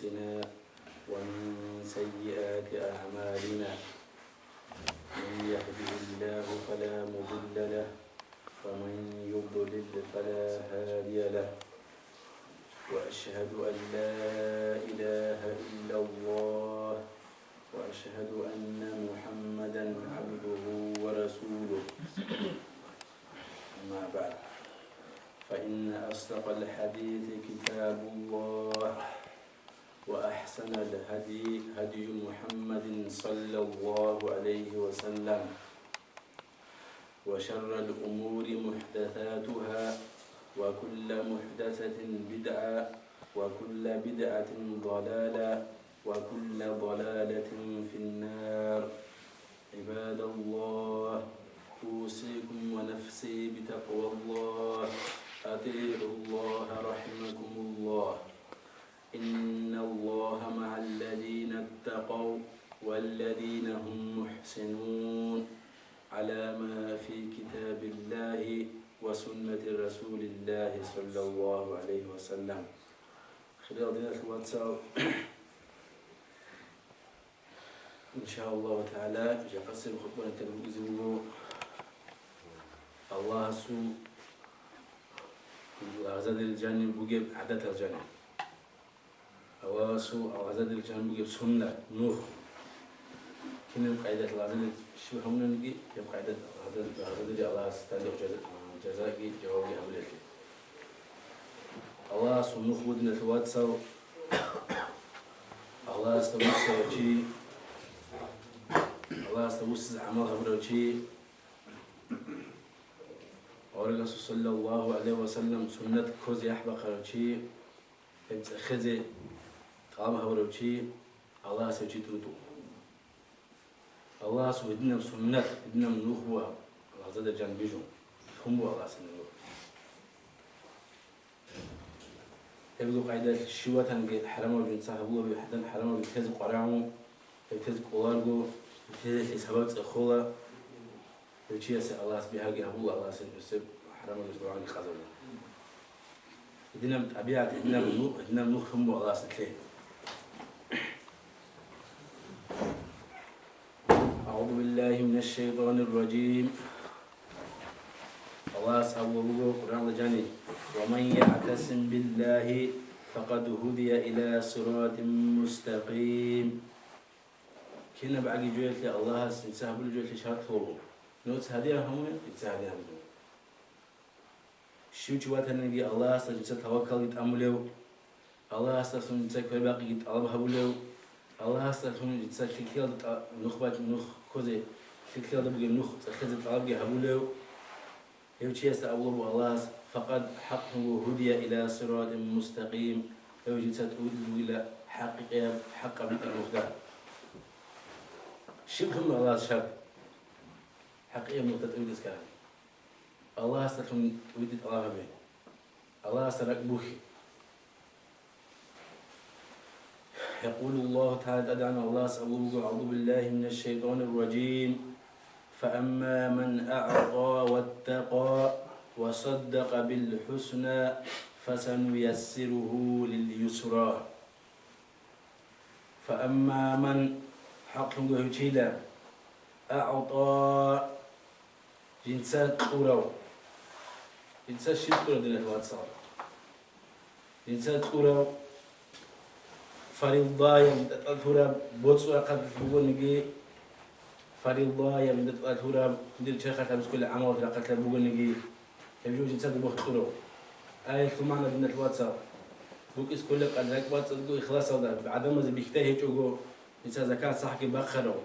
أنفسنا ومن سيئات أعمالنا من يهده الله فلا مضل له ومن يضلل فلا هادي له وأشهد أن لا إله إلا الله وأشهد أن محمدا عبده ورسوله أما بعد فإن أصدق الحديث كتاب الله وأحسن الهدي هدي محمد صلى الله عليه وسلم وشر الأمور محدثاتها وكل محدثة بدعة وكل بدعة ضلالة وكل ضلالة في النار. عباد الله أوصيكم ونفسي بتقوى الله. أطيعوا الله رحمكم الله. إن الله مع الذين اتقوا والذين هم محسنون على ما في كتاب الله وسنة رسول الله صلى الله عليه وسلم. خلال دينة الواتساب إن شاء الله تعالى جاقسم خطبة تلوزه الله سوء أغزاد الجانب بجيب عدد الجانب الله سوء أغزاد الجانب بجيب سنة نور كنا قاعدة الغزاد شو هم نجي يبقى قاعدة غزاد الله استاذ جزاكي جوابي حملتي الله سوء نخبدنا الواتساب الله استوى الله استوى عملها بروشي ورجل صلى الله عليه وسلم سنة كوزي أحبا خروشي خزي قامها بروشي الله سوى تودو الله سوى دنا سنة دنا من نخبوا غزاد جنبيجو هم الله سنة يبدو قاعدة الشوات هنجي حرام وبين صاحبه بحدن حرام وبين كذا قرعهم كذا قوارجو كذا سبات أخوه الشيء الله سبحانه أبوه الله سنسب حرام وبين خزانة إدنا أبيات إدنا نوح هم الله سكين. أعوذ بالله من الشيطان الرجيم. الله سبحانه قرآن الجاني ومن يعتصم بالله فقد هدي إلى صراط مستقيم. كنا بعد جويت الله سنسحب الجويت شرط هو نوت هديه هم يتسهل هم شو جواتنا نبي الله سنجت توكل يتأمله الله سنجت كل باقي يتأمله بلو الله سنجت تكيل نخبة نخ كذا تكيل بقي نخ تخذ طلبي هبلو يوشي يستأول الله فقد حقه هدي إلى صراط مستقيم يوجد تقول إلى حق بيت المختار شبه من الله شب حقيقة من تطويل إسكان الله استخدم ودي الله به الله سرق بوخي يقول الله تعالى أدعنا الله سأقول أعوذ بالله من الشيطان الرجيم فأما من أعطى واتقى وصدق بالحسنى فسنيسره لليسرى. فأما من حقه هجيلا أعطى جنسات قرو جنسات شكرا دين الواتساب جنسات قرو فريضة يمتطهر بوتسو قد بوغنغي فريضة يمتطهر ندير شيخة تمس كل عام وتلقى بوغنغي يجوز جنسات بوخطرو آية ثمانة دين الواتساب بوكس كل قد لك واتساب إخلاص هذا بعدما زي بيجتهد يجوا إنسان زكاة صح بخروا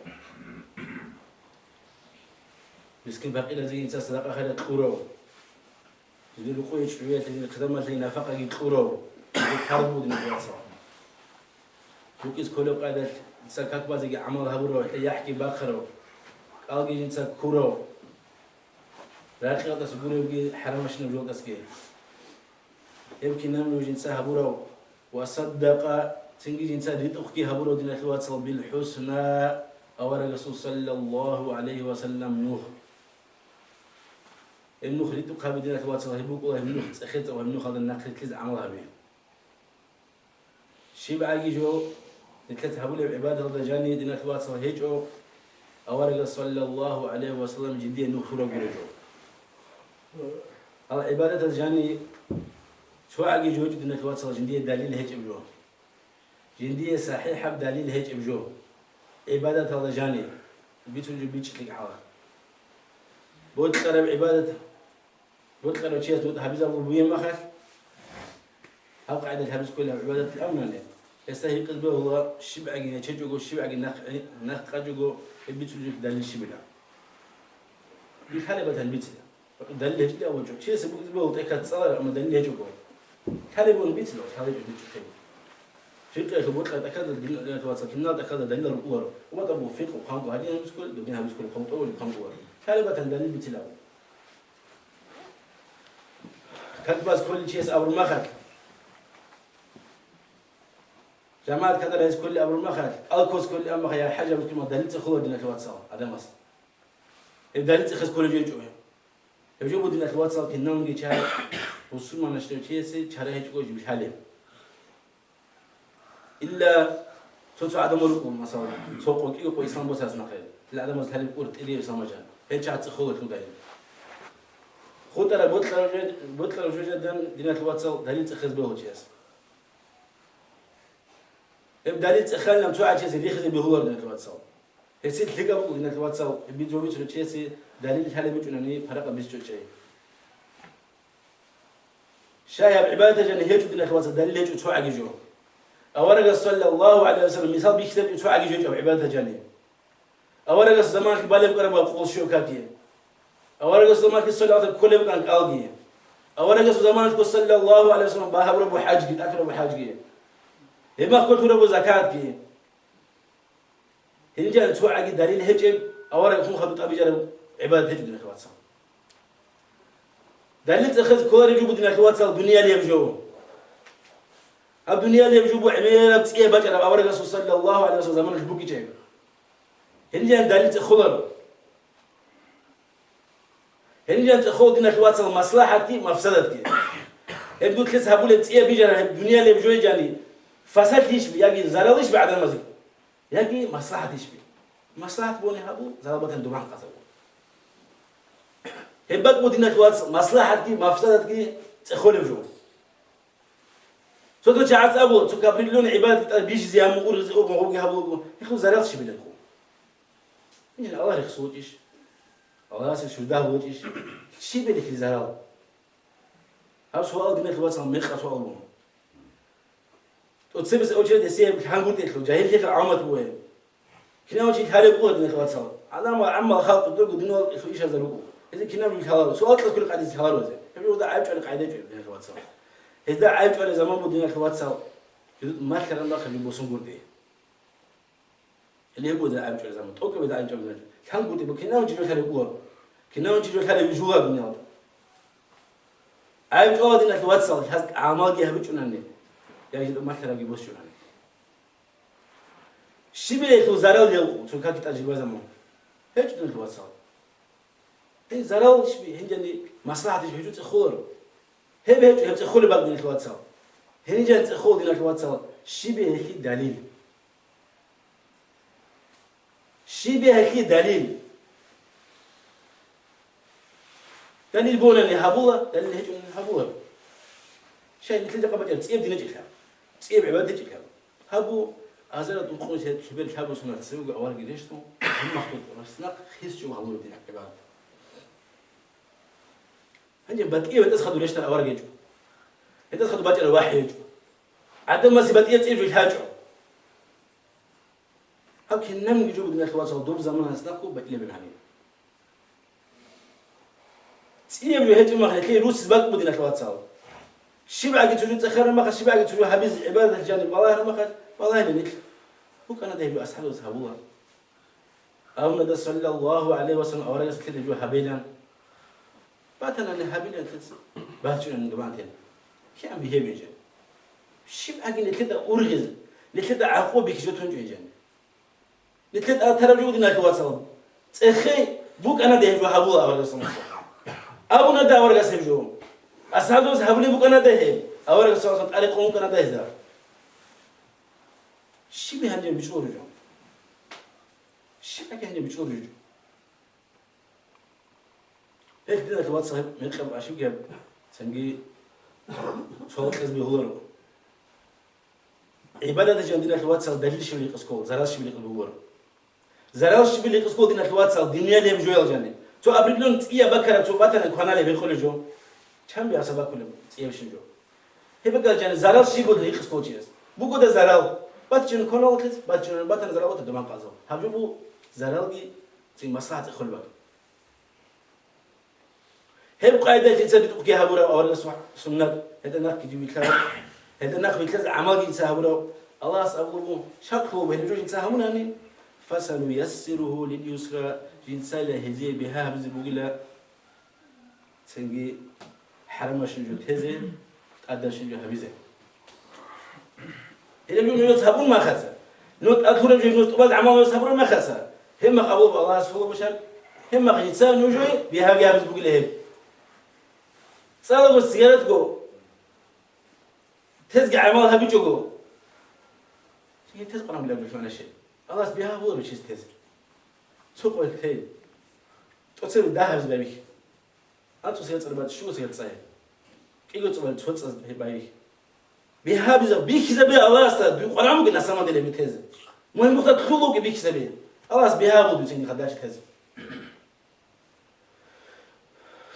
مسكين باقي لازم إنسان صدقة خيرت قرو يدير قوي شوية تدير خدمة لنا فقط يقرو يحاربوا دين الواتساب بوكس كل قادة إنسان كاتبا زي عمل هبرو يحكي بخروا ألقي إنسان كرو راكي هذا سبوري يجي حرام شنو جود أسكي يمكن نعمل إنسان هبرو وصدق تنجي إنسان ريت أختي هبرو دين الواتساب بالحسنى أو الرسول صلى الله عليه وسلم نوح النوح ريت أختي دين الواتساب هبوك الله النوح أخذت أو النوح هذا النقل كذا عملها به شبع جو نتلت هبول عبادة الرجاني دينا تواصل هيجو أورق صلى الله عليه وسلم جديا نخرج برجو العبادة الرجاني شو عقي جو دينا تواصل جديا دليل هيج بجو جديا صحيح بدليل هيج بجو عبادة الرجاني بيتوجو بيتش لك حوا بود قرب عبادة بود قرب شيء اسمه حبيز أبو بيم أخر أو قاعدة الحبس كلها عبادة الأمن يستهي قلبه الله شبع عقي تشجعه الشبع عقي نخ قجعه البيتوجو دليل شبلا بيخالبة البيت دليل هيج لا وجو شيء سبب قلبه وتأكد صار أما دليل هيج وجو خالبه البيت لو خالبه البيت شو فقه كبوت قد أكاد الدين تواتر كنا أكاد دليل الأول وما تبغى فقه وخامقه هذه مسكول دنيا مسكول خامقه ولا خامقه خالبة دليل بتلاو كذا بس كل شيء أمر مخك جماعة كذا ليس كل أمر مخك ألكوس كل أمر يا حاجة بس كل ما دليل تخلو دينك تواتر هذا مس الدليل تخص كل شيء جوه يجيبوا دينك تواتر كنا نجي شهر وصل ما نشتري شيء سي شهر هيك جوه مش حالي إلا توتو عدم ولكم مثلا سوق كيو كويس سام بوساس نقل لا عدم مثلا الكورت إليه سامجان هيك عاد تخوض كل دايم خود ترى بطلع جدا دينات الواتساب دليل تخز به وجهاز دليل تخلنا متوعد شيء اللي يخز به هو دينات الواتساب هسيت تلقى دينات الواتساب بيجوا بيجوا شيء دليل حاله بيجونني فرق بيجوا شيء شايب عبادة جن هيجوا دينات الواتساب دليل هيجوا توعد يجوا أورق صلى الله عليه وسلم مثال بيكتب يتوعد يجوا عبادة جنيه أورق زمان كبالي بقرب أقول شو كاكيه أورق زمان كسولة كل بقى قاضية أورق زمان صلى الله عليه وسلم باه ربو حاج أكل ربو حاج هما كنت ربو زكاة كي هنجا توعد دليل هجب أورق هم خدوا أبي جرب عبادة هجب دين الواتساب دليل تأخذ كل يجوا دين الواتساب الدنيا اللي يبجوا الدنيا اللي يجوا عميرة بتسقي بجرب أورق صلى الله عليه وسلم زمان البوكي جاي هنجا دليل تأخذ هنجا تأخذ دين الواتساب مصلحتي مفسدتي يبدو تذهبوا لتسقي بجرب الدنيا اللي يبجوا جاني فساد ليش بي يجي زراليش بعد المزيد يجي مصلحة ليش بي مصلحة بوني هابو زرابة الدمان قصوا هبك مدينة الواتس مصلحتك مفسدتك تخول بجو سوتو جاعت أبو تكبرلون عبادة بيجي زي مقول رزقوك مغوك هابو يخو زرالش بلنكو إن الله يخصوتش الله يسر شو ده وجيش شي بلك زرال هاب سؤال دينة الواتس مخ سؤال بون وتصيبس أوجه دسيه هنقول تلو جاهل كيف عمت بوين كنا وجه هارب قوة دينة الواتس على ما عم خالق الدرج دينه إيش هذا الرجوع إذا كنا من الحلال سؤال كل قاعد يتحلال زين يقولوا ده عيب على قاعدة دينة الواتس إذا عيب على زمان بدينة الواتس ما كان الله خليه بوسون قردي اللي يقول ده عيب على زمان أوكي بده عيب على كان قلت بكنا وجه هارب قوة كنا وجه هارب يجوا بنياد عيب على دينة الواتس هذا عمال يهبط ونني يعني ما كان راجي بوس ونني شبيه زرال يوم شو كان كتاجي بزمان هيك دينة الواتس هي زرال شبيه هنجني مصلحة تجي تخور هي تخول بقى دينة الواتس هنجي تخول دينة الواتس شبيه هي دليل شبيه هي دليل دليل بونا اللي هبوه دليل هيك اللي هبوه شيء مثل ده قبل تسيب دينة الكلام تسيب عبادة الكلام هبو أزال تنقل كبير هبو سنة تسوق أول قديشتو هم مخطوط رسناق خيس شو هبوه دينة عبادة هنجي بدقيه بتسخدوا ليش ترى أول جيجو يتسخدوا باجي الواحد يجو عدم ما سبتيه تيجي الهاجو هاك هنم يجوا بدنا الخواص ودوب زمان هسناقو بقلي بالهني تسيب له هيك ما خليه روس سباق بدنا الخواص شبع قلت له تأخر ما خش شبع قلت له حبيز عبادة الجانب والله ما خش والله أنا مثل هو كان ده يبي أصحابه وصحابوها أو ندى صلى الله عليه وسلم أو رجس كده يجوا حبيلا بعدنا أن حبيلا تس بعد من جماعتين شو عم بيجي بيجي شبع قلنا كده أرجز لكده عقوبة كشوتون جوجان لكده ترى جودنا الخواص تأخي بوك أنا ده يجوا حبوها أو رجس أو ندى أو رجس يجوا أصحابه هبلي بكرة ده هي أول رسالة عليكم كنا ده هذا شبه هنجي بيشورجو شبه هنجي بيشورجو إيش بدنا الواتس من خبر عشان جاب سنجي شو كذب يهورو عبادة جندنا الواتس دليل شو اللي قسكول زراش شو اللي يهورو زراش شو اللي قسكول دينا الواتس الدنيا اللي بجوال جاني تو أبريدلون تيا بكرة تو باتنا كنا اللي بيخلو جو كم بيحسبها كلهم تيا بشنجو هي بقى جاني زراش شو يقول لي قسكول جيس بقول ده زرال باتجون كنا وقت باتجون باتنا زرال وقت دمان قازو هبجو زرال دي في مصلحة خلبك هي قاعدة تنسى تقول كيها برا أو رجع سنة هذا ناق يجي بيتلاقي هذا ناق بيتلاقي عمال ينسى برا الله أسأله شكله بهالجوج ينسى همون يعني فسنيسره لليسرى ينسى له هذي بها بز بقوله تنجي حرم شنجو هذي تقدر شنجو هبيزه إذا بيقولوا نوت هبون ما خسر نوت أدخل بجيب نوت بعد عمال يسهبون ما خسر هم قبول الله سبحانه بشر هم ينسى نوجوي بها بز بقوله هب صار السيارة جو تزقع عمالها بيجو هي تزقع من قبل شو شيء الله سبيها هو مش تز سوق الكيل تصير داهز بيك أنتوا سيارة بعد شو سيارة صحيح كي قلت بعد شو تصير بيك بيها بيك زبي الله است بيقول عمو قلنا سما دلي بتز مهم وقت تخلوك بيك زبي الله سبيها هو بيجي خداش تز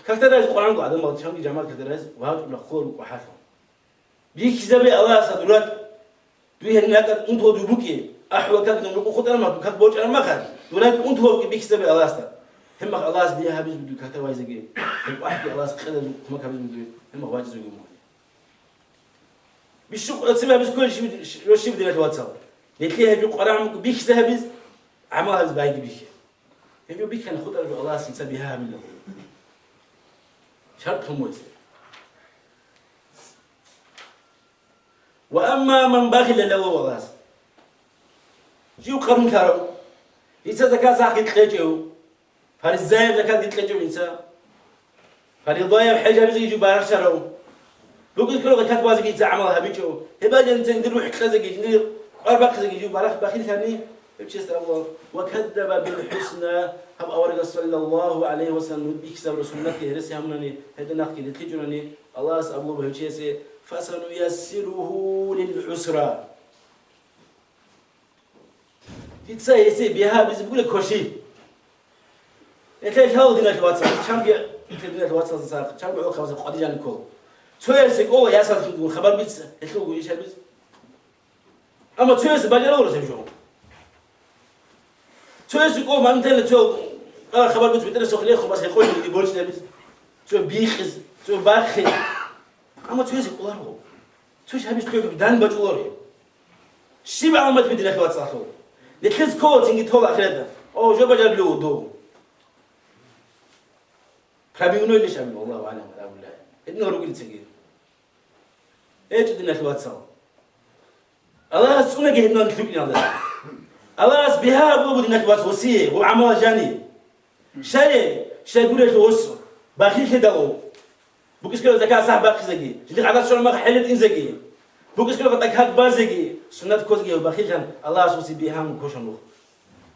كاتراز القرآن قاعد ما تشوفي جماعة كاتراز وهذا نخور وحافظ بيك زبي الله صدرات دوي هناك أنتوا دوبكي أحوال كذا نقول خد أنا ما بكت بوج أنا ما خد ولكن أنتوا بيك زبي الله صدر هم الله سبيها بيز بدو كاتر وايز جي واحد الله خد هم كابيز بدو هم واجز يقومون بالشق سبب بس كل شيء بدنا نتواصل لكن هجو القرآن بيك زبي عملها زبايد بيك هجو بيك أنا خد الله سبيها منه شرط موت وأما من بخل له وغاز جيو قرن كارو ينسى زكاة ساقي تخيجو فالزايب زكاة تخيجو ينسى فالضايب حاجة بيزي يجو بارك شرو بقول كلو زكاة بازي ينسى عملها بيجو هبا جنسى ندير روح خزقي ندير أربع خزقي يجو بارك بخيل ثاني بيشتر الله وكذب بالحسنى هم أورج صلى الله عليه وسلم بيكسب رسولته رسي همني هذا نحكي لتجرني الله أسأله بهجيسه فسنيسره للعسرى يتسايسي بها بس بقول كوشي يتلاقي هاو دينك الواتساب كم بيا دينك الواتساب صار كم بيعو خمسة خديجة نقول تويسك أو يا سلام تقول خبر بيتس يتلقوا إيش هالبيت أما تويس بجرا ولا سمجون تويسك أو ما نتلا تو خبر بيتس بيتنا سخليه خلاص هيقول اللي بيقولش نبيس تو بيخز تو باخي أما تويسك الله هو تويش هبيس تويك بدان بجولوري شيء بعمل ما تبي دينك الواتساب لكن كود تيجي تقول أخيرا أو جو بجرب له دو فبيقولوا ليش أمي والله أعلم ولا أقول لا إنه رجل تجير إيش دينك الواتساب الله سونا جهنم نكتبني الله بها أبو دينك الواتساب وسيه وعمل جاني شيء يقول لك وصل باخي كده بوكس كده زكاة صاحب باخي زكي جدي قاعد شو ما حلت إن زكي بوكس كده بدك هاد بازكي سنة كوزكي وباخي كان الله سوسي بها مكوشنو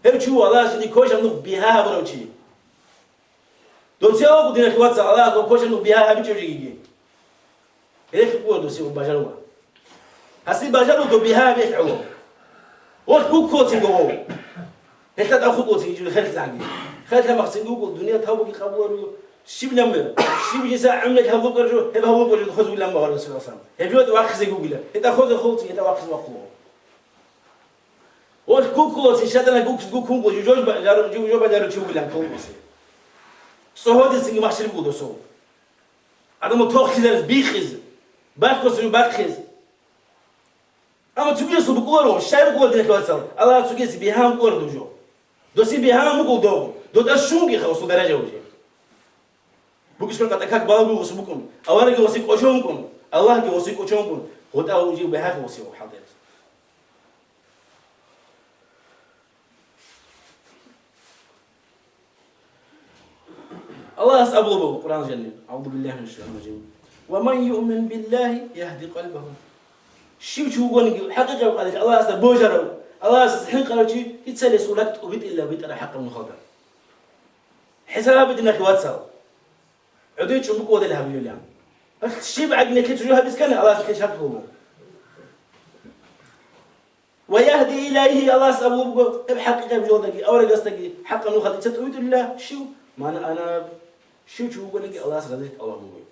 هم شو الله جدي كوشنو بها بروشي دوسي أبو دينك الواتساب الله كوشنو بها هبي تجيجي إيش بقول دوسي وباجروا هسي باجروا دو بها بيفعلوا وقت كوتين جوه هيك تأخذ كوتين يجوا خلف زعلي خلف ما خصني جوجل الدنيا تهوبك يخبروا شيء بلمه شيء بيجي ساعة عملك هبوك برجو هبه هبوك برجو خذ ولا ما هذا سلاسل هبجود واخذ جوجل إذا خذ خلطي إذا واخذ مقلوب وقت كوتين شادنا جوجل كونغو جوج بجارو جو بجارو شو بلام كونغو صهود السنج ما شرب بودو صو هذا متوخ كذا بيخز باكوس باكخز أما تبي يصوب كورو شايف كور دينك واتساب الله تجلس بيهام كور دوجو دوسي بيهام مقول دو دو تشونكي خلاص درجة وجه بوكس كل كتاك بالو وسبكم أولا جوسيك أشونكم الله جوسيك أشونكم هو ده وجه بيهام وسيو حاضر الله أسأله بالقرآن الجليل أعوذ بالله من الشيطان الرجيم ومن يؤمن بالله يهدي قلبه شو قولني حقيقة وقالك الله أسأل بوجره الله سحين قالوا شيء يتسلس ولك وبيت إلا بيت أنا حق المخاطر حساب بدنا كواتساب عدوي شو بقول لها بيوليان الشيء بعد إنك تجوها بس كان الله تكشفه ويهدي إليه الله سأبوه بحقيقة بجودك أو رجستك حق المخاطر تتويت الله شو ما أنا شو بقول لك الله سرزق الله بقول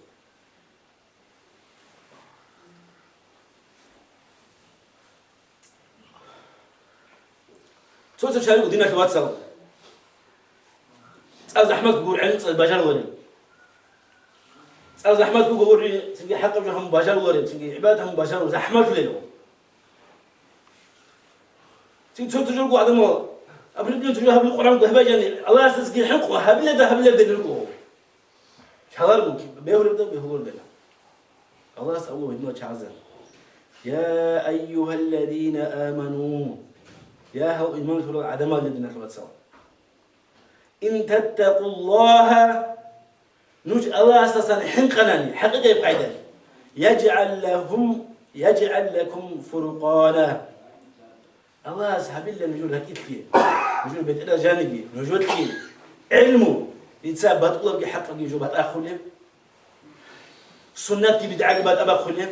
سويت شارك ودينا كواتساب سأل زحمت بقول علم سأل بجار وري سأل زحمت بقول تبي حق بجهم بجار وري تبي عبادهم بجار زحمت ليه تبي سويت تجربوا هذا ما أبرد تجربوا هبل القرآن ده جاني الله يستسقي حقه هبل ده هبل ده نلقوه شهروا بيهول ده بيهول ده الله سأوه بدنا شعزر يا أيها الذين آمنوا يا هو إمام الفرد عدم الذين كواتساب إن تتقوا الله نج الله أساسا حنقناني حقيقة قاعدة يجعل لكم فرقانا الله أصحاب الله نجول هكيتكي نجول بيت إلى جانبي نجول كي علمه يتسابت الله بحق يجوبات أخولهم سنة كي بدعة بعد أبا أخولهم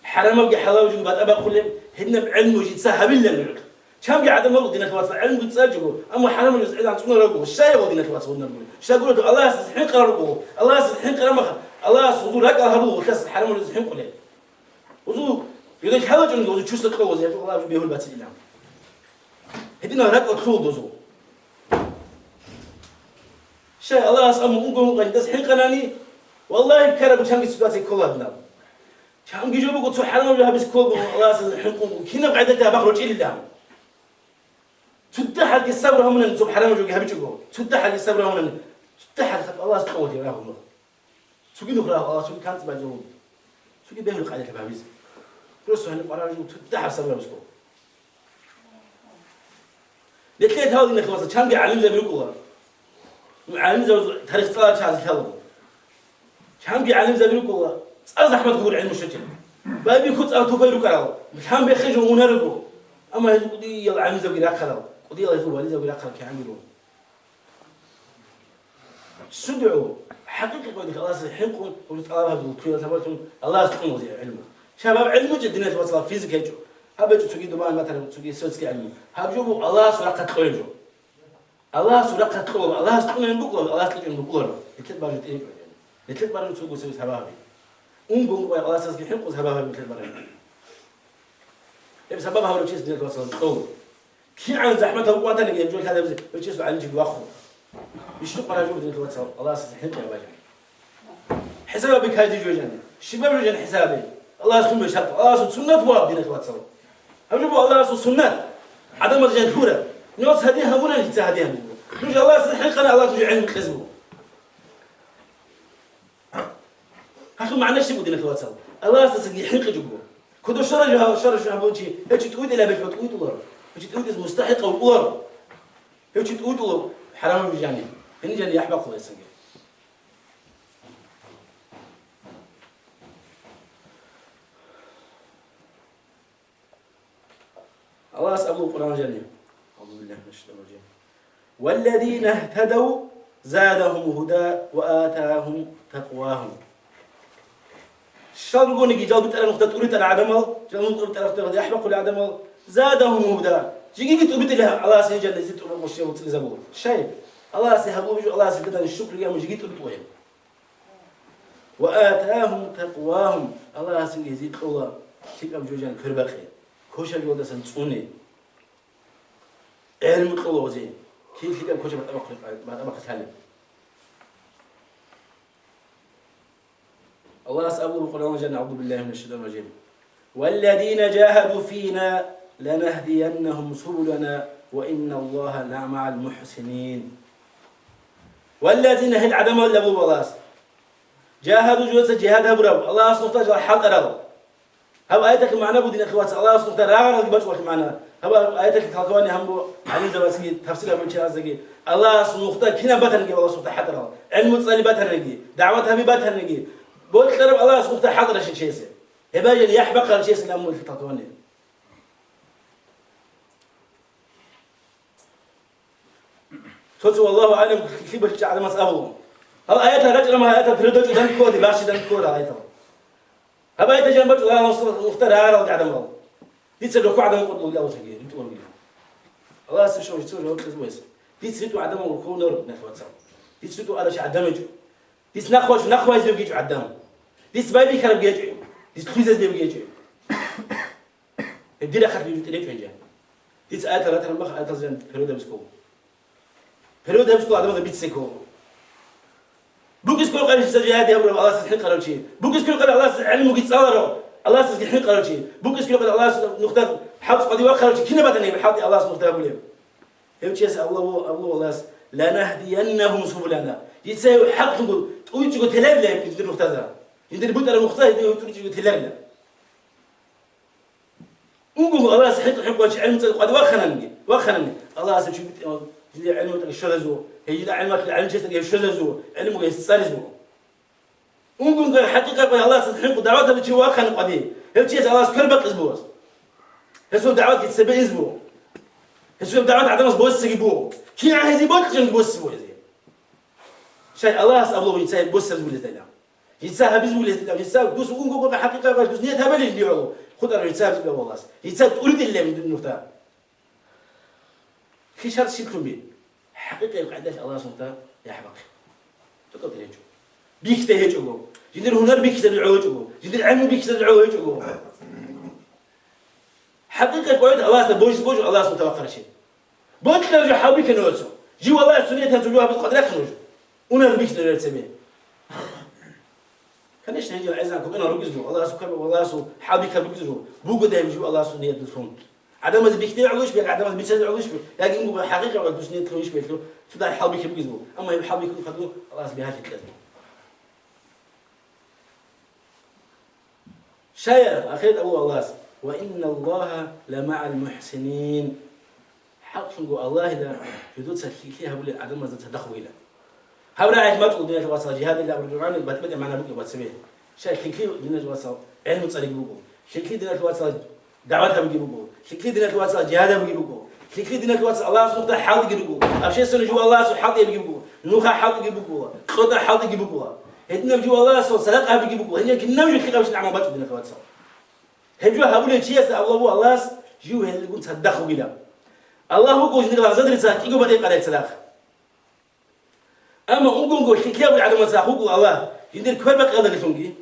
حرام بقى حلال وجوبات أبا أخولهم هدنا بعلمه يتساهب الله نجول كم قاعد أمر دينك واسع علم بتسجله أما حرام يزعل عن سنة رجوه الشيء هو دينك واسع ونقول الشيء يقول الله يستحين قراره الله يستحين قرامه الله يصدور هك هروه كاس حرام يستحين قليل وذو يدك حاجة جنود وذو شو سكوا زي الله بيهول بات الإسلام هدينا هك أخوض وذو شيء الله يسأل مقوم قاعد يستحين قراني والله كرب كم يسبات كلها بنا كم يجيبوا قط حرام ولا بس كل الله يستحين قوم كنا قاعدة بخرج إلى الله تدحل الصبر هم من سبحانه وجوه هبجوا تدحل الصبر هم من تدحل الله سبحانه وتعالى سوقي نقرأ الله سوقي كانت بجوم سوقي بيهول قاعدة كبابيز رسوا هنقرأ جو تدحل الصبر مسكو لكن هذا إنك وصل كم عالم زي بيقول عالم زي تاريخ صلاة شاذ كلام كم عالم زي بيقول أرز أحمد يقول علم الشتى بابي كنت أتوفير كلام كم بيخرجوا ونرجو أما يقولي يلا عالم زي بيراك كلام ودي الله يسوي والدي ولا خلك يعملون سدعوا حقيقة قولك الله سيحقون وقلت الله هذا الكل تبعتهم الله سبحانه وتعالى علمه شباب علم جدا توصل فيزيك يجوا هبجوا تسوي دمان مثلا تسوي سوسك علمي هبجوا الله سرقة تقولوا الله سرقة تقول الله سبحانه بقول الله سبحانه بقول يتلت بارد إيه يتلت بارد تسوي سوي سبابي بقول الله سيحقون سبابي يتلت بارد بسبب هذا الشيء دينك توصل كي عن زحمته وقتها نجي يجوا هذا بس يجلسوا على نجيب واخو يشتغل على جوده الواتساب الله يسهل يا باجي حسابي بك هذه جوجاني الشباب رجال حسابي الله يسلم شرط الله سنة واب دين الواتساب أجيبوا الله سنة عدم الرجال كورة نوص هديها ولا نجي هديها نجي الله يسهل قنا الله تجي علم كذبه هاخذ معنا شيء دين الواتساب الله يسهل يحرق جبه كده شرج بوجي هيك تقول إلى بيت تقول الله هيك تقول مستحق والأور هيك تقول حرام بجاني هني جاني يحبق الله يسنجي الله أسأله القرآن جاني أعوذ بالله من الشيطان الرجيم والذين اهتدوا زادهم هدى وآتاهم تقواهم شال يقول نجي جاوبت على نقطة تقولي ترى عدمه جاوبت على نقطة يحبق ولا عدمه زادهم هدى جيجي تقولي لها الله سيجعل نزيد تقول مشي وتلزمه شيء الله سيهبوا بيجوا الله سيقدر الشكر يا مجيء تقولي وآتاهم تقواهم الله سيزيد الله شيء أبو جوجان كربخي كوشة جودة سنتوني علم الله زين كيف كده كوشة بعد أبقى تعلم الله أسأله القرآن جل أعوذ بالله من الشيطان الرجيم والذين جاهدوا فينا لنهدينهم سبلنا وإن الله لمع المحسنين والذين هل عدم اللبوب الله جاهدوا جوز جهاد برب الله سبحانه وتعالى حق رب هب آياتك معنا بدين أخوات الله سبحانه وتعالى راغنا بجوك معنا هب آياتك كالكواني هم علي زواسي تفسير من شيء زكي الله سبحانه وتعالى كنا بتنجي الله سبحانه حق رب علم تصلي بتنجي دعوتها بتنجي بقول قرب الله سبحانه وتعالى حق رشيد شيء يبقى يحبق الشيء اللي أمور تطواني توصل والله أعلم كيف بتشجع على مسألة هذا آياتها رجل ما آياتها تردد جدا كودي باش جدا كودا آياتها هذا آياتها جنب الله مختار هذا وقعد الله تيسر لكو عدم قول لا وتجي تقول لي الله سبحانه وتعالى هو كذويس تيسر عدم وكون نور نتواتسا تيسر على شيء عدم يجو تيس نخوش يجي عدم تيس بايبي كلام يجي تيس خويزز يجي الديره خاطر يجي تليف يجي تيس آياتها راتها ما آياتها زين فريدة بسكو عدم بيتسكو بوكس كل قال السجاد يا ابو الله سبحانه قالوا شيء بوكس كل قال الله علمه يتصوروا الله سبحانه قالوا شيء بوكس كل قال الله نختار حط قدي وقالوا شيء كنا بدنا بحط الله سبحانه وتعالى هم شيء الله والله لا نهدينهم سبلنا يتساوي حق تقول تقول تلاب لا يقدر نختار يقدر بوت على نختار يقول تلاب نقول الله سبحانه حق علم قد وخنني الله سبحانه اللي علمه الشذوذ هي علمك العلم جسد الشذوذ علمه يستسلزه ونقول الحقيقة الله سبحانه دعوته بتشي واخن قديم هل شيء الله كربك أسبوع هسه دعوات يتسبع أسبوع هسه دعوات عدم أسبوع سجبوه كي عايز يبوت كن يبوس أسبوع زين شيء الله سأبلغ يتساعد يبوس أسبوع لتلا يتساعد بيزبوع لتلا يتساعد دوس ونقول الحقيقة دوس نية هبل اللي يعلو خد أنا يتساعد أسبوع والله يتساعد أريد اللي من النقطة في شرط شيء بين حقيقة يقعدش الله سبحانه وتعالى يحبك تقدر تيجي بيك تيجي جدير هنر بيك تدعوه جدير علم بيك تدعوه حقيقة قاعد الله بوج الله سبحانه وتعالى شيء بوج ترجع حاولك نوصل جي والله السنية تنتجوها بالقدر خنوج ونر بيك تدعوه تسميه كانش نجي عايزينكم أنا رجزوا الله سبحانه والله سو حابك رجزوا بوجو ده يجوا الله سنية تدخلون عدم البيكتير علوش بيك عدم البيتزا علوش بيك لكن نقول حقيقة ولا دوسني تلوش بيك لو شو ده حابك رجزوا أما يحابك يخدموا الله سبحانه وتعالى شيء أخير أبو الله وإن الله لمع المحسنين حق نقول الله لا جدود سكيكي هقول عدم ما تدخل إلى هؤلاء عايش ما تقول دنيا الوصل جهاد اللي أبو الجمعان بتبدأ معنا بقى بتسميه شيء كيكي دنيا الوصل علم تصريق بقول شيء دنيا الوصل دعوتها بيجي بقول شيء دنيا الوصل جهادها بيجي بقول شيء دنيا الوصل الله سبحانه وتعالى حاول يجي بقول أبشر سنة جوا الله سبحانه وتعالى بيجي بقول نوخا حاول يجي بقول خدا حاول يجي بقول هدنا جوا الله سبحانه وتعالى بيجي بقول هني كنا نجي كذا بس نعمل بس دنيا الوصل هجوا هقول شيء الله جو اللي قلت صدقوا بلا الله هو قوي نقول زاد رسالة يقول بدي قرأت صدق أما نقول شيء كذا بعد ما صدقوا الله يندير كل بق الله كتونجي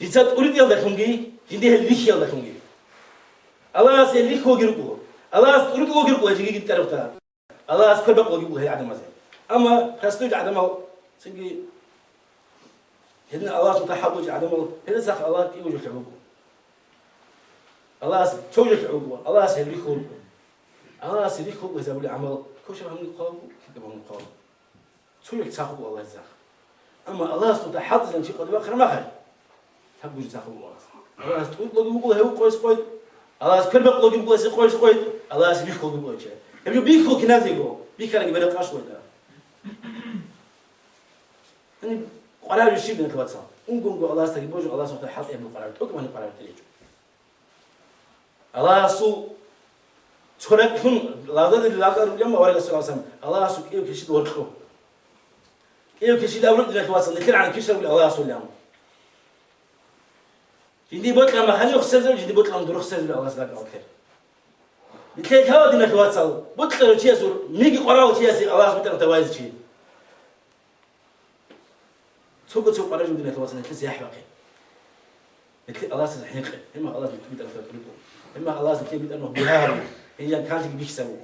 يصير أريد الله كتونجي يندير البيش الله كتونجي الله سيلي هو جربوا الله أريد هو جربوا يجي يجيب تعرفته الله كل بق وجربوا هي عدم زين أما كاستوج عدم سنجي هنا الله سبحانه وتعالى عدم هنا سخ الله يوجد عقوبة الله توجد عقوبة الله سيلي هو الله سيلي هو إذا بقول عمل كل شيء هم يقاوموا كده هم يقاوموا توجد سخوا الله يزخ أما الله سبحانه وتعالى حط لنا شيء قد وآخر ما خير حبوا يزخوا الله تقول لو يقول هو كويس كويس الله كل بق لو يقول كويس كويس الله سيلي هو يقول شيء يبي بيخو كناز يقول بيكرني بدأ فاش ولا يعني قرار الشيء من الكواتسا نقول الله استجيبوج الله سبحانه وتعالى حط ابن قرار توك من قرار تريج الله سو تركهم لازم اللاقر اليوم ورقة سلاسم الله سو كيو كشيد ورقه كيو كشيد أول من الكواتسا لكن عن كشيد الله سو اليوم جدي بطل ما هني خسر جدي بطل ما دروخ خسر الله سبحانه وتعالى لكن هذا من الكواتسا بطل شيء سو ميجي قرار شيء الله سبحانه وتعالى توايز شيء سوق قرار جودنا تواصل كذا يحبقي لكن الله سبحانه إما الله بيتبيت أنه تقولوا إما الله بيتبيت أنه بهار هي كانت بيكسبوا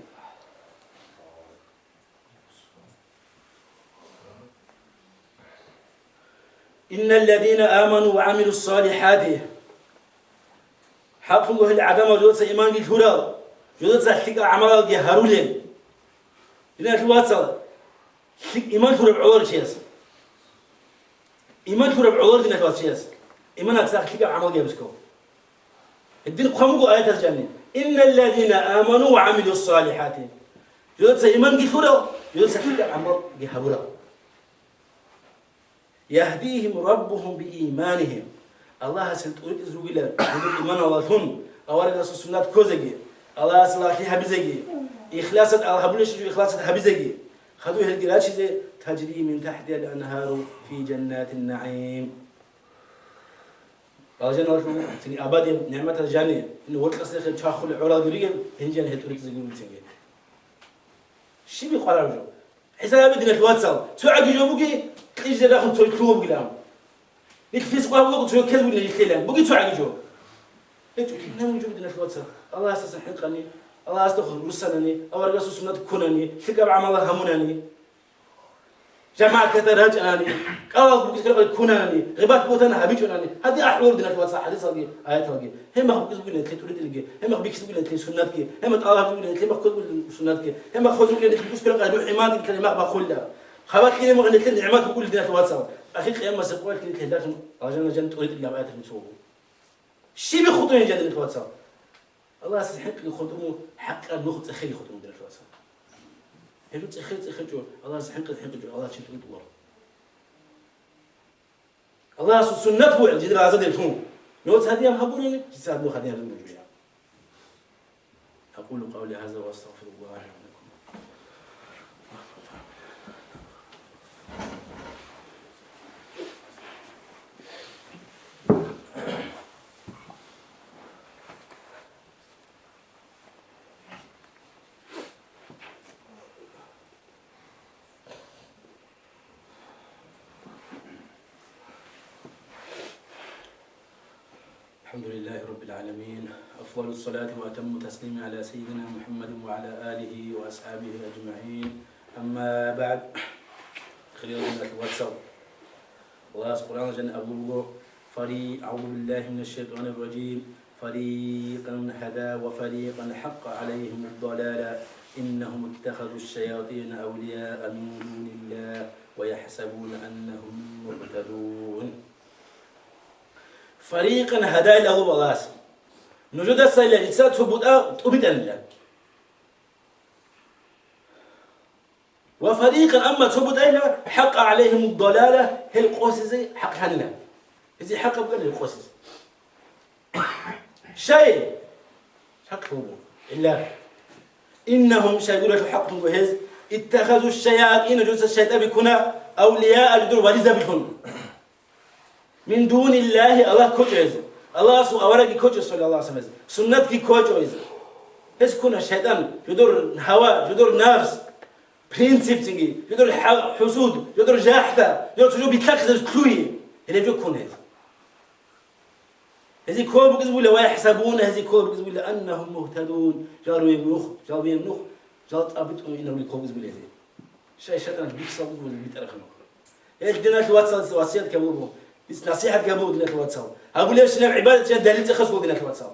إن الذين آمنوا وعملوا الصالحات حقهم العدم وجود إيمان بالهدى جود حق أعمال جهرولين إن الواصل إيمان هو بعور شيء إيمان هو بعور دينك واسياس إيمان أكثر حق أعمال جابسكو الدين قاموا آيات الجنة إن الذين آمنوا وعملوا الصالحات جود إيمان بالهدى جود حق أعمال جهرولين يهديهم ربهم بإيمانهم الله سنتقول إزرو إلى إيمان الله ثم أورد السنة كوزجي الله أصلاحي هبزجي إخلاص الله هبولش إخلاص هبزجي خذوه الجراش زي تجري من تحتها الأنهار في جنات النعيم. الجنة تني أبدي نعمة الجنة إنه وقت أصلي خد شاخل عرض رجل هنجان هتوريك زجيم تنجي. شو بيقرأ رجل؟ حسنا بدنا نتواصل. شو عقي جو بقي إيش ده راح نسوي كلوب قلام. نتفيس قلام وقت شو كذب ولا يختلف. بقي شو عقي جو؟ إيش نعم جو بدنا نتواصل. الله أساس حقني. الله أستخدم رسالني. أو رجال سنة كونني. ثقة بعمله همونني. جماعة كترج أناني. قال بقي كونني. غبات بوتنا هبيج أناني. هذه أحوال بدنا نتواصل. حديث هذه آيات هذه. هم بقي بقولنا تريد تلقي. هم بقي بقولنا تريد سنتك. هم الله بقولنا تريد بقول سنتك. هم خذوا بقولنا تريد بس كلام قالوا حماد الكلمات بقولها. خوات كلمة مغنى تريد نعمات بقول بدنا نتواصل. أخي قيام سقوال كلمة لازم رجعنا جن تريد إلا آيات المسوق. شيء بخطوين جد نتواصل. الله سبحانه يخدمه حق النخت أخي يخدمه بدنا نتواصل. هلوت أخي جو الله سبحانه جو الله شيء تقول الله. الله سنة هو الجدر عزاد الفم. نوت هذه هم هبوني جساد نو خدينا بدنا نجيبها. أقول قولي هذا وأستغفر الله لي ولكم. الحمد لله رب العالمين. أفضل الصلاة وأتم التسليم على سيدنا محمد وعلى آله وأصحابه أجمعين. أما بعد خلينا نبدأ الواتساب. الله سبحانه جل أبوه أعوذ بالله من الشيطان الرجيم. فريقا هدى وفريقا حق عليهم الضلالة إنهم اتخذوا الشياطين أولياء من دون الله ويحسبون أنهم مهتدون. فريقا هدى له الله نجد السيلة إنسان تبدأ الله وفريقا أما تبدأ له حق عليهم الضلالة هي القوسز حق هنا إذا حق بقول القوسز شيء حق هو إلا إنهم شيقولوا الحق وهز اتخذوا الشياطين جزء الشيطان بيكون أولياء الدور وليزا بيكون من دون الله كوجز الله سو أورك كوجز صلى الله عليه وسلم سنتك كوجز هس كنا الشيطان يدور هوا يدور نفس برينسيب تيجي يدور حسود يدور جاحدة يدور تجو بيتخذ كلوي اللي جو كون هذي كل بيقولوا له ويحسبون هذي كل بيقولوا له أنهم مهتدون جاروا يمنخ جالت أبيتهم إنهم يقولوا له شيء الشيطان بيكسب وبيترخم إيش دينك الواتساب واسيات كبوبه بس نصيحة كبوب دينك الواتساب أقول ليش نعم عبادة دليل تخصقوا دينك الواتساب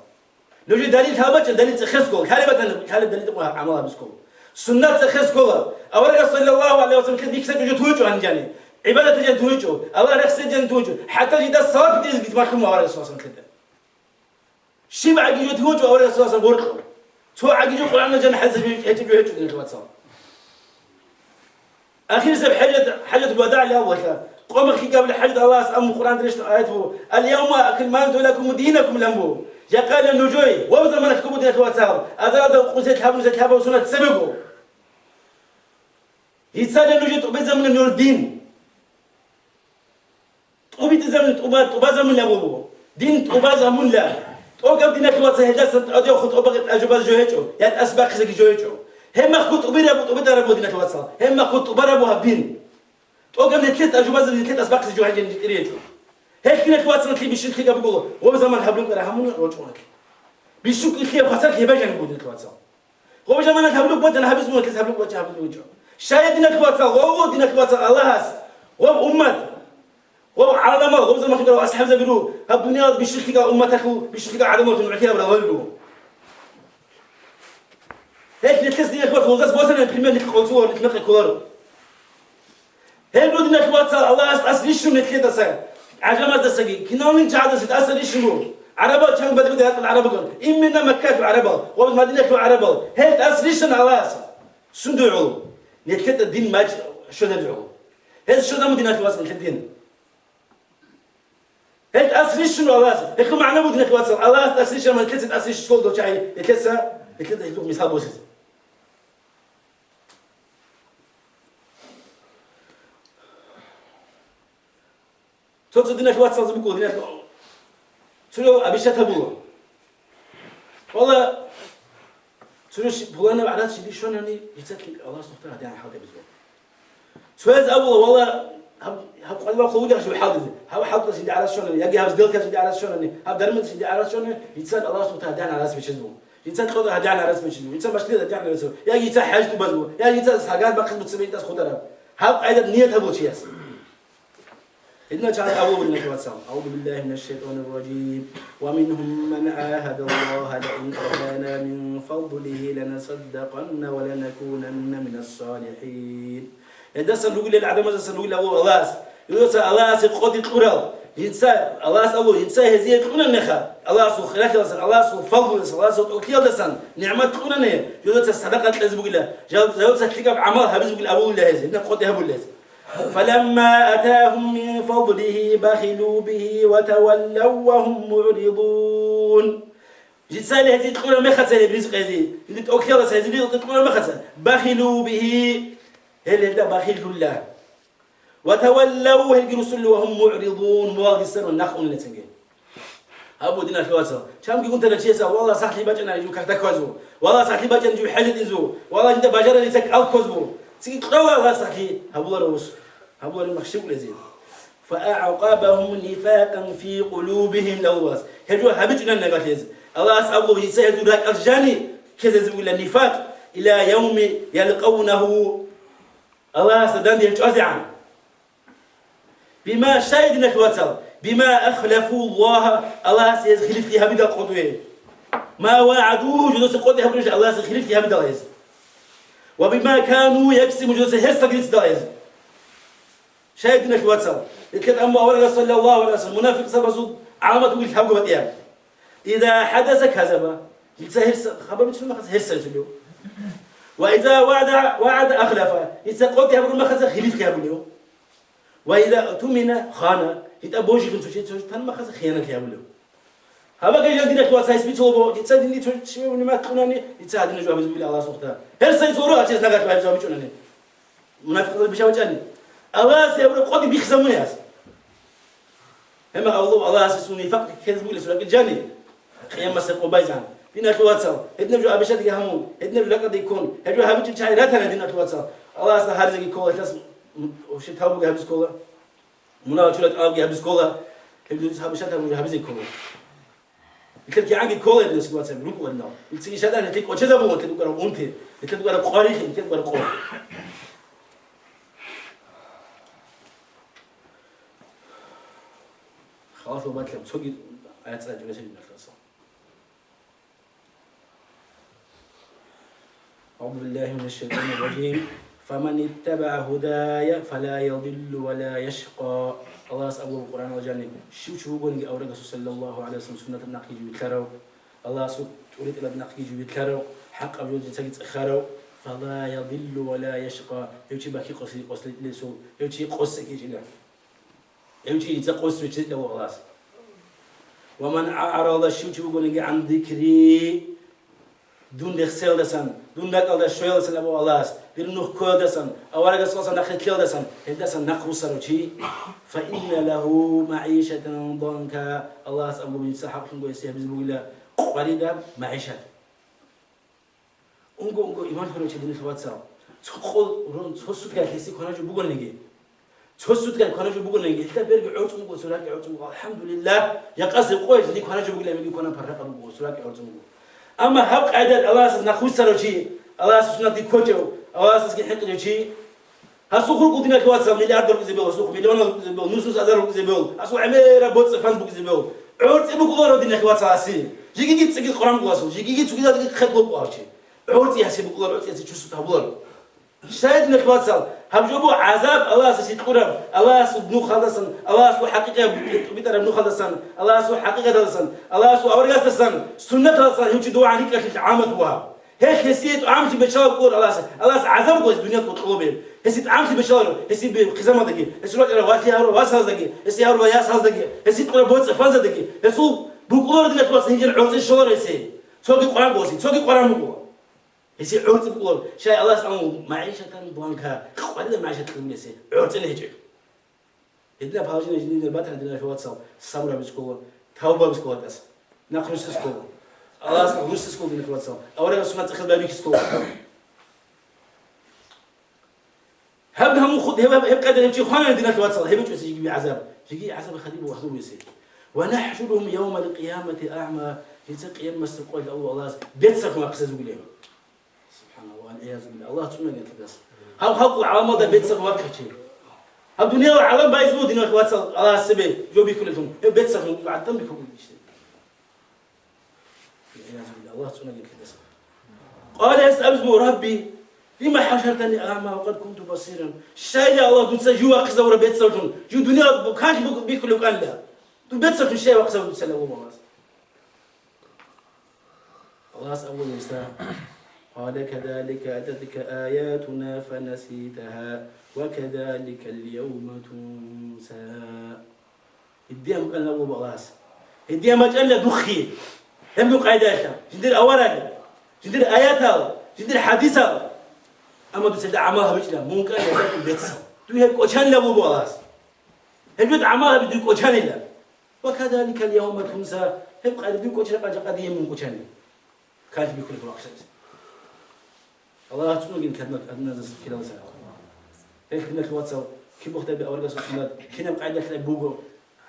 لو جي دليل هابط دليل تخصقوا هل دليل تقول عملها بسكول سنة تخصقوا أولا صلى الله عليه وسلم كان بيكسب يجوا توجه عن جاني عبادة جن توجه الله رخص جن توجه حتى جدا الصلاة بتيجي تماركم أولا رسول الله كده شيء بعد يجوا توجه أولا رسول الله بورك تو عقيجو قرآن جن حزب يجوا دينك الواتساب أخير سب حاجة الوداع لأول قوم أخي قبل حاجة الله أم القرآن درشت آياته اليوم أكملت لكم دينكم لمبو جاء قال النجوي وبزر من أكتبوا دينك واتساب أذراد قصة حبوا وسنة سبقوا يتسال النجوي تبزر من نور الدين تبزر من لابو دين تبزر من لا توقف دينك واتساب هذا أدي أخذ أجوبة جوهجو يعني أسبق خزق جوهجو هم أخذ أبير دينك واتساب هم أخذ أبير هبين توقف نتلت أجوبة نتلت أسبق خزق جوهجو نتريجو هيك كنا واتساب تلي بيشوف كذا بقوله وبزمان حبلون كرهمون رجعونك بيشوف كذا خسر كذا بيجي نقول دينك واتساب هو بزمان حبلون بوت أنا حبس موت حبلون بوت حبلون وجهه شايد دينك واتساب هو دينك واتساب الله هاس هو أمة هو عالم هو زمان كده أصحاب زبيرو هالدنيا بيشوف كذا أمتك بيشوف كذا عالم وتنوع كذا ولا ولده هيك نتلت دينك واتساب وغاز بوسنا البريمير نتقولوا نتنقل كولارو هيك دينك واتساب الله هاس أصلي شو نتلت أصلا عجمة السجي كنا من جعد سد أصل يشنو عربة كان بدأ يطلع عربة قال إمنا مكة عربة ومدينة عربة هيك أصل يشن على أصل سندعو نتكلم الدين ماج شو ندعو هيك شو ده مدينة واسع الدين هيك أصل يشنو على أصل هيك معنا مدينة واسع الله أصل يشن ما نتكلم أصل يشتغل ده شيء نتكلم لكن يدوق مثال بوسيس تصدقنا في واتساب بيقول هنا شنو أبي شتبوه والله شنو بقولنا بعد شيء شلون يعني يتذكر الله سبحانه وتعالى يعني حاضر بزول سواز أول والله هب قلبه قوي شو حاضر هب حاضر شيء على شلون يجي هب زدل كشيء على شلون هب درمت شيء على شلون يتسال الله سبحانه وتعالى على رسم شزبه يتسال خذ هدي على رسم شزبه يتسال بشتري هدي على رسم يجي يتسال حاجته بزبه يجي يتسال حاجات بقى بتسمي تاس خضرة هب قاعدة نية هبو شيء إذن تعالى أول من الواتساب أعوذ بالله من الشيطان الرجيم ومنهم من عاهد الله لئن أتانا من فضله لنصدقن ولنكونن من الصالحين إذا سنقول للعدم إذا سنقول له الله يقول الله سيقود القرى ينسى الله سأقول ينسى هذه القرى النخا الله سو خلاك الله سو فضل الله سو توكيل دسان نعمة قرى يقول الصدقة لازم يقول له جاوز تكتب عملها بس يقول أبو الله هذه نقود أبو الله فلما أتاهم من فضله بخلوا به وتولوا وهم معرضون جيت سالي هذه تقول ما خسر برزق هذه اللي توكيل دسان هذه تقول ما خسر بخلوا به هل بخيل الله وتولوا هل رسل وهم معرضون مواقسن والنخون اللي تنجي أبو دينا الكواسة كم كنت لشيء والله صاحبي بجنا يجوا كذا والله صاحبي بجنا يجوا حلت إنزو والله أنت بجرا اللي تك ألكوزبو تيجي قوى الله صاحبي هبوا روس هبوا المخشوق لزين فأعقبهم نفاقا في قلوبهم لواس هجوا هبجنا النجاة الله أسأله يسهل ذاك الجاني كذا زول النفاق إلى يوم يلقونه الله سدان يجازعان بما شاهدنا كواتل بما أخلفوا الله سيخلف فيها بدا قدوه ما وعدوه جلوس قدوه برجع الله سيخلف فيها بدا ليز وبما كانوا يقسموا جلوس هرسا قلت دايز شاهدنا كواتل يتكلم أمو أولا صلى الله عليه وسلم منافق سبسوا علامة تقول حبه بطيام إذا حدث كذبا يتسا هرسا خبر مثل ما خذ هرسا يسلو وإذا وعد أخلف يتسقط يا برو ما خذ خليف يا برو وإذا أؤتمن خان يتأبوجي كنت شيء تان ما خذ خيانة يا برو هذا كي جدنا كوا سايس بيتوبو يتسادني شيء من ما تقولني يتسادني جواب زبيل الله سبحانه هل سيتورو أشياء نقاط بعد زوجي شونني منافق بيشاو جاني الله سيبرو قدي بيخزمون ياس هم الله سيسوني فقط كذب ولا سلك الجاني خيام مسك وبايزان دينا تواتسا هدنا جو أبشر يهمون هدنا لقد يكون هجوا هبيج شيء راتنا دينا تواتسا الله أصلا هارزك يكون تاس وش تهاو بجهبز كولا منا شو لك أو بجهبز كولا كيف تسحب شتى بجهبز كولا يمكن كي عندي كولا دينا تواتسا بروك ولا يمكن شتى نتيك وش هذا بقول تقول أنا أنت تقول أنا قارئ تقول أنا قارئ خلاص لو ما تلعب سوقي أتسأل جلسة النخلص أعوذ بالله من الشيطان الرجيم فمن اتبع هداي فلا يضل ولا يشقى الله أسأل القرآن والجنة شو قولي أورجس صلى الله عليه وسلم سنة النقي بكرو الله سبحانه تريد إلى النقي بكرو حق أبو جد خرو فلا يضل ولا يشقى يوشي باكي قصي لسو يوشي قص كيجنا يوشي يتقص ويشد له خلاص ومن أعرض شو قولي عن ذكري دون دخسل دسان دون نقل دشويل دسان أبو الله دون نخكل دسان أورجا صلصان نخل كيل دسان هدسان نخوصر وشي فإن له معيشة ضنكا الله سأبو بن سحق نقول يسير بزبوق الله قريدا معيشة أنقو إيمان فرنش دين الخوات سام تقول رون تحسد كان كيسي كنا جو بقول نجي تحسد كان كنا جو بقول نجي حتى بيرجع عرض مقول سراك عرض مقول الحمد لله يقصد قوي اللي كنا جو بقول يمكن كنا فرق مقول سراك عرض مقول أما حق عدد الله سنا خوسر شيء الله سنا دي كوجو الله سنا حق شيء هسوق القدينا كواسا مليار دولار زبيل هسوق مليون دولار زبيل نص هزار زبيل هسوق عميرة بوت فانس زبيل عرض إبو كلار دينا كواسا أسي جيجي تسقي القرآن كواسو جيجي تسقي هذا خد بوارشي عرض يحسب كلار عرض يحسب شو ستابولار شاهد نكواسا هم جابوا عذاب الله سيد قرب الله سود نو خالصا الله سو حقيقة بيتر نو خالصا الله سو حقيقة خالصا الله سو أورجاس خالصا سنة خالصا هم تدوا عنك كعامة هو هيك هسيت عامتي بشار قول الله عذاب قوس الدنيا كطلوبين هسيت عامتي بشار هسيت بخزامة دقي هسيت روح رواتي هارو واساس دقي هسيت هارو وياس هاس دقي هسيت قرب بوت فاز دقي هسوق بقولار دقي خلاص هيجي العوز الشهر هسي توقي قرآن بوسي توقي قرآن بقول يصير عرض بقول شيء الله سبحانه معيشة بانكا ولا معيشة كميسة عرض اللي هيجي إذا بهاجنا جديد الباتر عندنا في واتساب الصبر بسكوه توبة بسكوه تاس نخرج سكوه الله سبحانه نص سكوه في واتساب أولا سمعت تأخذ بالك سكوه هم خد هب قدر يمشي خانة عندنا في واتساب هب يجي يجي عذاب يجي عذاب خديم وحده بيصير ونحشرهم يوم القيامة أعمى يصير قيام مستقول الله بيتسك ما قصد يقولين سبحان الله والعياذ بالله الله تسمع قلت بس هاو على مدى بيتسك ما كشي الدنيا والعالم بايزبو دينا واتساب الله سبي جو بيكلهم بيتسك بعدهم بيكون شيء والعياذ بالله الله تسمع قلت بس قال يستأذن ربي لما حشرتني أعمى وقد كنت بصيرا الشيء الله دوتس جوا قصد ورا بيتسك جو دنيا كانش بيكلوا كان لا بيتسك الشيء وقصد دوتس له الله الله أول إنسان قال كذلك أتتك آياتنا فنسيتها وكذلك اليوم تنسى الديم قال له بغاس الديم مجال دخي هم قاعدة جدير أورا جدير آياتها جدير حديثها أما بس عملها بجلا ممكن يكون بيتسا تو هيك وجهان له بغاس هيك عملها بدك وجهان له وكذلك اليوم تنسى هيك قاعد بدك وجهان قديم من وجهان كانت بكل الوقت الله تسمع إن كنا نزل كذا وسائل هيك كنا في واتساب كيف بختار بأورجا سوسمات كنا قاعدة تلاقي بوجو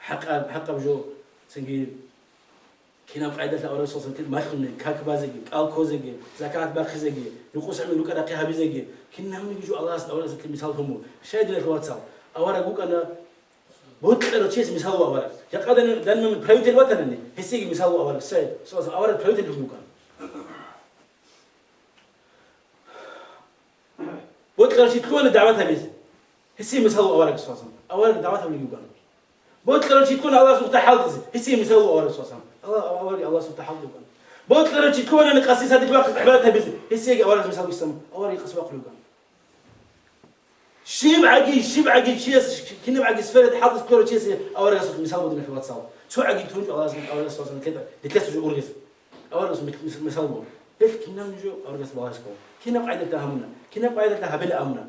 حق بجو سنجي كنا قاعدة تلاقي أورجا سوسمات كده ما خلنا كاك بازجي ألكو زجي زكاة باخي زجي نقص عملوا كذا قيها بزجي كنا هم يجوا الله أورجا سكت مثال هم شاهد لك واتساب أورجا بوك أنا بقول كذا شيء مثال أورجا يا قادر دائما من بريوت الوطن إني هسيجي مثال أورجا سيد سوسم أورجا بريوت اللي بوكان بوتلر شيء تكون دعوتها بيز هسي مسهو أورك سوسم أورك دعوتها اللي يقول بوتلر شيء تكون الله سبحانه حافظ هسي مسهو أورك سوسم الله سبحانه حافظ يقول بوتلر شيء تكون أنا قصيص هذيك وقت عبادتها بيز هسي أورك مسهو يسمى أورك قصوا يقول شيء بعقي شيء كنا بعقي سفرة حافظ كل شيء أورك مسهو بدنا في واتساب شو عقي تون الله سبحانه أورك سوسم كذا لتسجل أورك أورك مسهو ليش كنا نجوا أورك سبحانه كنا قاعدة تهمنا كنا قاعدة تهبل أمنا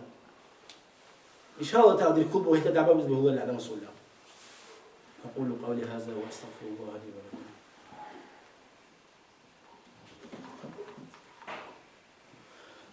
إن شاء الله تعالى الكتب وهي تدعى بس هو اللي على مسؤول أقول قولي هذا وأستغفر الله لي ولكم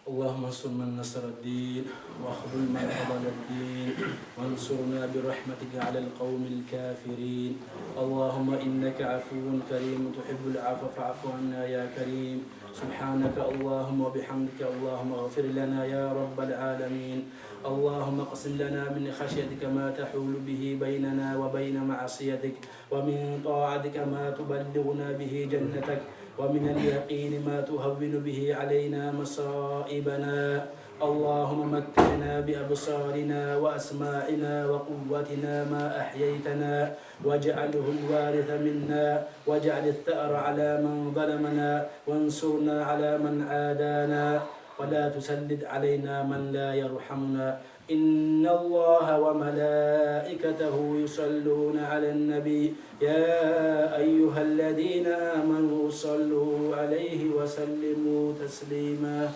اللهم انصر من نصر الدين واخذل من خذل الدين وانصرنا برحمتك على القوم الكافرين اللهم إنك عفو كريم تحب العفو فاعف عنا يا كريم سبحانك اللهم وبحمدك اللهم اغفر لنا يا رب العالمين اللهم اقسم لنا من خشيتك ما تحول به بيننا وبين معصيتك ومن طاعتك ما تبلغنا به جنتك ومن اليقين ما تهون به علينا مصائبنا اللهم متعنا بأبصارنا وأسماعنا وقوتنا ما أحييتنا واجعله الوارث منا واجعل الثأر على من ظلمنا وانصرنا على من عادانا ولا تسلط علينا من لا يرحمنا إن الله وملائكته يصلون على النبي يا أيها الذين آمنوا صلوا عليه وسلموا تسليما.